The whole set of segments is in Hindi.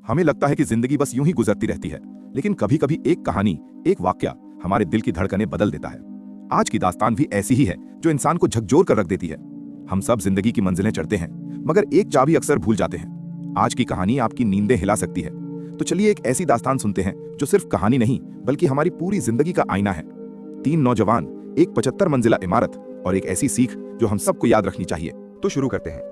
हमें लगता है कि जिंदगी बस यूं ही गुजरती रहती है, लेकिन कभी कभी एक कहानी, एक वाकया हमारे दिल की धड़कनें बदल देता है। आज की दास्तान भी ऐसी ही है, जो इंसान को झकझोर कर रख देती है। हम सब जिंदगी की मंजिलें चढ़ते हैं, मगर एक चाबी अक्सर भूल जाते हैं। आज की कहानी आपकी नींदें हिला सकती है। तो चलिए एक ऐसी दास्तान सुनते हैं जो सिर्फ कहानी नहीं, बल्कि हमारी पूरी जिंदगी का आईना है। 3 नौजवान, एक 75 मंजिला इमारत और एक ऐसी सीख जो हम सबको याद रखनी चाहिए। तो शुरू करते हैं।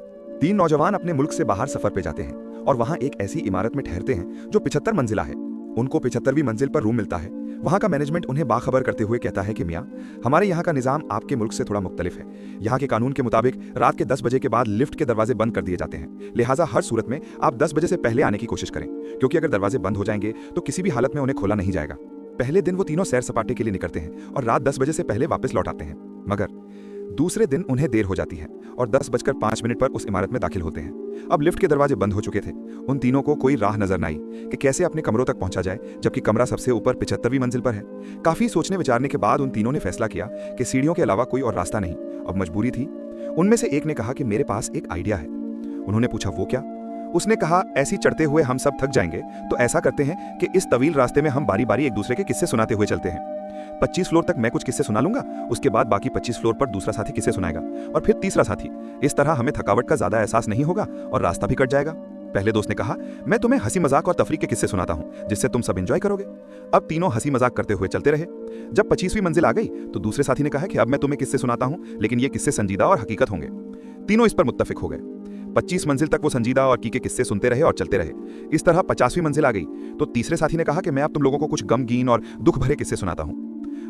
3 नौजवान अपने मुल्क से बाहर सफर पे जाते हैं और वहां एक ऐसी इमारत में ठहरते हैं जो 75 मंजिला है। उनको 75वीं मंजिल पर रूम मिलता है। वहां का मैनेजमेंट उन्हें बाखबर करते हुए कहता है कि मियां, हमारे यहाँ का निजाम आपके मुल्क से थोड़ा मुख्तलिफ है। यहाँ के कानून के मुताबिक रात के 10 बजे के बाद लिफ्ट के दरवाजे बंद कर दिए जाते हैं। लिहाजा हर सूरत में आप 10 बजे से पहले आने की कोशिश करें, क्योंकि अगर दरवाजे बंद हो जाएंगे तो किसी भी हालत में उन्हें खोला नहीं जाएगा। पहले दिन वो तीनों सैर सपाटे के लिए निकलते हैं और रात 10 बजे से पहले वापस लौट आते हैं। मगर दूसरे दिन उन्हें देर हो जाती है और 10:05 पर उस इमारत में दाखिल होते हैं। अब लिफ्ट के दरवाजे बंद हो चुके थे। उन तीनों को कोई राह नजर न आई कि कैसे अपने कमरों तक पहुंचा जाए, जबकि कमरा सबसे ऊपर 75वीं मंजिल पर है। काफी सोचने विचारने के बाद उन तीनों ने फैसला किया कि सीढ़ियों के अलावा कोई और रास्ता नहीं, अब मजबूरी थी। उनमें से एक ने कहा कि मेरे पास एक आइडिया है। उन्होंने पूछा, वो क्या? उसने कहा, ऐसी चढ़ते हुए हम सब थक जाएंगे, तो ऐसा करते हैं कि इस तवील रास्ते में हम बारी बारी एक दूसरे के किस्से सुनाते हुए चलते हैं। 25 फ्लोर तक मैं कुछ किस्से सुना लूंगा, उसके बाद बाकी 25 फ्लोर पर दूसरा साथी किस्से सुनाएगा और फिर तीसरा साथी। इस तरह हमें थकावट का ज्यादा एहसास नहीं होगा और रास्ता भी कट जाएगा। पहले दोस्त ने कहा, मैं तुम्हें हंसी मजाक और तफरीक के किस्से सुनाता हूं, जिससे तुम सब एंजॉय करोगे। अब तीनों हंसी मजाक करते हुए चलते रहे। जब 25वीं मंजिल आ गई तो दूसरे साथी ने कहा कि अब मैं तुम्हें किस्से सुनाता हूं, लेकिन ये किस्से संजीदा और हकीकत होंगे। तीनों इस पर मुत्तफिक हो गए। 25 मंजिल तक वो संजीदा और हकीकी किस्से सुनते रहे और चलते रहे। इस तरह 50वीं मंजिल आ गई तो तीसरे साथी ने कहा कि मैं अब तुम लोगों को कुछ गमगीन और दुख भरे किस्से सुनाता हूं।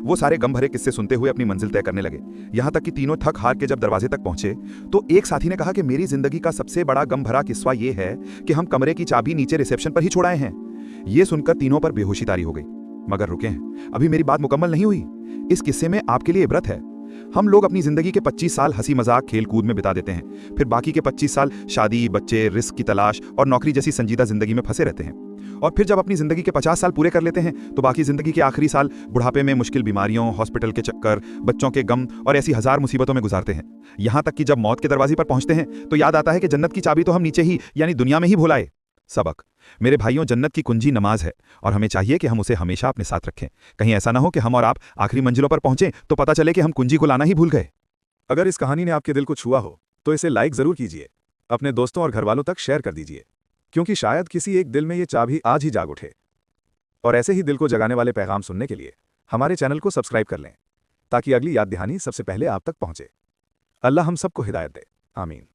वो सारे गम भरे किस्से सुनते हुए अपनी मंजिल तय करने लगे। यहां तक कि तीनों थक हार के जब दरवाजे तक पहुंचे तो एक साथी ने कहा कि मेरी जिंदगी का सबसे बड़ा गम भरा किस्सा ये है कि हम कमरे की चाबी नीचे रिसेप्शन पर ही छोड़ आए हैं। ये सुनकर तीनों पर बेहोशी तारी हो गई। मगर रुके हैं, अभी मेरी बात मुकम्मल नहीं हुई। इस किस्से में आपके लिए इबरत है। हम लोग अपनी जिंदगी के 25 साल हंसी मजाक खेल कूद में बिता देते हैं, फिर बाकी के 25 साल शादी, बच्चे, रिस्क की तलाश और नौकरी जैसी संजीदा जिंदगी में फंसे रहते हैं। और फिर जब अपनी जिंदगी के 50 साल पूरे कर लेते हैं तो बाकी जिंदगी के आखिरी साल बुढ़ापे में मुश्किल बीमारियों, हॉस्पिटल के चक्कर, बच्चों के गम और ऐसी हजार मुसीबतों में गुजारते हैं। यहां तक कि जब मौत के दरवाजे पर पहुंचते हैं तो याद आता है कि जन्नत की चाबी तो हम नीचे ही यानी दुनिया में ही भुलाए। सबक, मेरे भाइयों, जन्नत की कुंजी नमाज है और हमें चाहिए कि हम उसे हमेशा अपने साथ रखें। कहीं ऐसा ना हो कि हम और आप आखिरी मंजिलों पर पहुंचे तो पता चले कि हम कुंजी को लाना ही भूल गए। अगर इस कहानी ने आपके दिल को छुआ हो तो इसे लाइक जरूर कीजिए, अपने दोस्तों और घरवालों तक शेयर कर दीजिए, क्योंकि शायद किसी एक दिल में ये चाबी आज ही जाग उठे। और ऐसे ही दिल को जगाने वाले पैगाम सुनने के लिए हमारे चैनल को सब्सक्राइब कर लें, ताकि अगली याद दहानी सबसे पहले आप तक पहुंचे। अल्लाह हम सबको हिदायत दे। आमीन।